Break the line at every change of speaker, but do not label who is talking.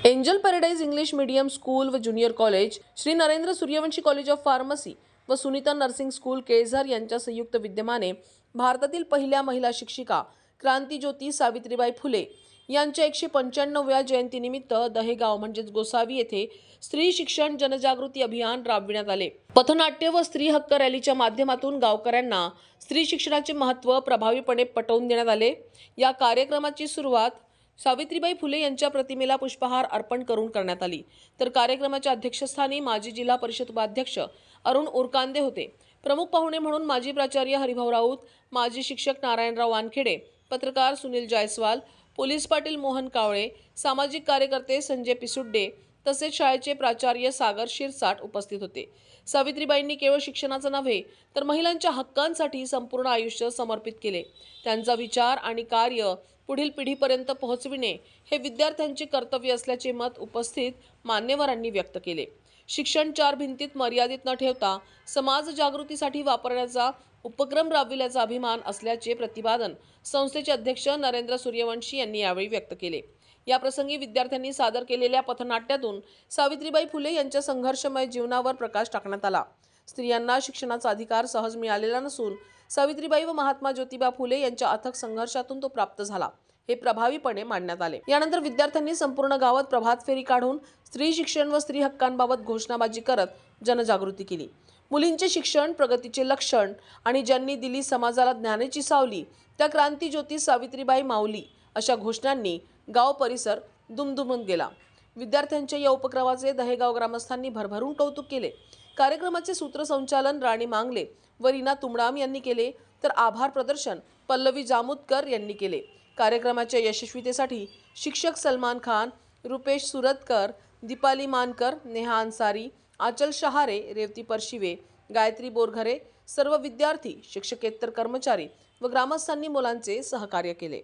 Angel paradise English medium school व junior college, Shri Narendra Suryavanshi college of pharmacy व Sunita nursing school Kelzar यांच्या संयुक्त विद्यमाने भारतातील पहिल्या महिला शिक्षिका क्रांतीज्योती सावित्रीबाई फुले यांच्या 195व्या जयंतीनिमित्त दहेगाव म्हणजेच गोसावी येथे स्त्री शिक्षण जनजागृती अभियान राबविण्यात आले। पथनाट्य व स्त्री हक्क रॅलीच्या माध्यमातून गावकऱ्यांना स्त्री शिक्षणाचे महत्त्व प्रभावीपणे पटवून देण्यात आले। या कार्यक्रमाची सुरुवात सावित्रीबाई फुले यांच्या प्रतिमेला पुष्पहार अर्पण करून करण्यात आली। तर कार्यक्रमाच्या अध्यक्षस्थानी माजी जिल्हा परिषद उपाध्यक्ष अरुण उरकांदे होते। प्रमुख पाहुणे म्हणून माजी प्राचार्य हरिभाऊ राऊत, माजी शिक्षक नारायणराव वानखेडे, पत्रकार सुनील जायस्वाल, पोलीस पाटील मोहन कावळे, सामाजिक कार्यकर्ते संजय पिसुड्डे तसेच शाळेचे प्राचार्य सागर शिरसाट उपस्थित होते। सावित्रीबाईंनी केवळ शिक्षणाचं नव्हे तर महिलांच्या हक्कांसाठी संपूर्ण आयुष्य समर्पित केले। त्यांचा विचार आणि कार्य पुढील पिढीपर्यंत पोहोचविणे हे विद्यार्थ्यांचे कर्तव्य असल्याचे मत उपस्थित मान्यवरांनी व्यक्त केले। शिक्षण चार भिंतीत मर्यादित न ठेवता समाज जागृतीसाठी वापरण्याचा उपक्रम राबविल्याचा अभिमान असल्याचे प्रतिपादन संस्थेचे अध्यक्ष नरेंद्र सूर्यवंशी यांनी यावेळी व्यक्त केले। या प्रसंगी विद्यार्थ्यांनी सादर केलेल्या पथनाट्यातून सावित्रीबाई फुले यांच्या संघर्षमय जीवनावर प्रकाश टाकण्यात आला। स्त्रियांना शिक्षणाचा अधिकार सहज मिळालेला नसून सावित्रीबाई व महात्मा ज्योतिबा फुले यांच्या अथक संघर्षातून तो प्राप्त झाला हे प्रभावीपणे मांडण्यात आले। यानंतर विद्यार्थ्यांनी संपूर्ण गावात प्रभात फेरी काढून स्त्री शिक्षण व स्त्री हक्कांबाबत घोषणाबाजी करत जनजागृती केली। मुलींचे शिक्षण प्रगतीचे लक्षण आणि ज्यांनी दिली समाजाला ज्ञानाची सावली त्या क्रांतीज्योती सावित्रीबाई माऊली अशा घोषणांनी गाव परिसर दुमदुमून गेला। विद्यार्थ्यांच्या या उपक्रमाचे दहेगाव ग्रामस्थांनी भरभरून कौतुक केले। कार्यक्रमाचे सूत्रसंचालन राणी मांगले व रीना तुमडाम यांनी केले तर आभार प्रदर्शन पल्लवी जामुदकर यांनी केले। कार्यक्रमाच्या यशस्वीतेसाठी शिक्षक सलमान खान, रुपेश सुरतकर, दीपाली मानकर, नेहा अन्सारी, आचल शहारे, रेवती परशिवे, गायत्री बोरघरे, सर्व विद्यार्थी, शिक्षकेतर कर्मचारी व ग्रामस्थांनी मुलांचे सहकार्य केले।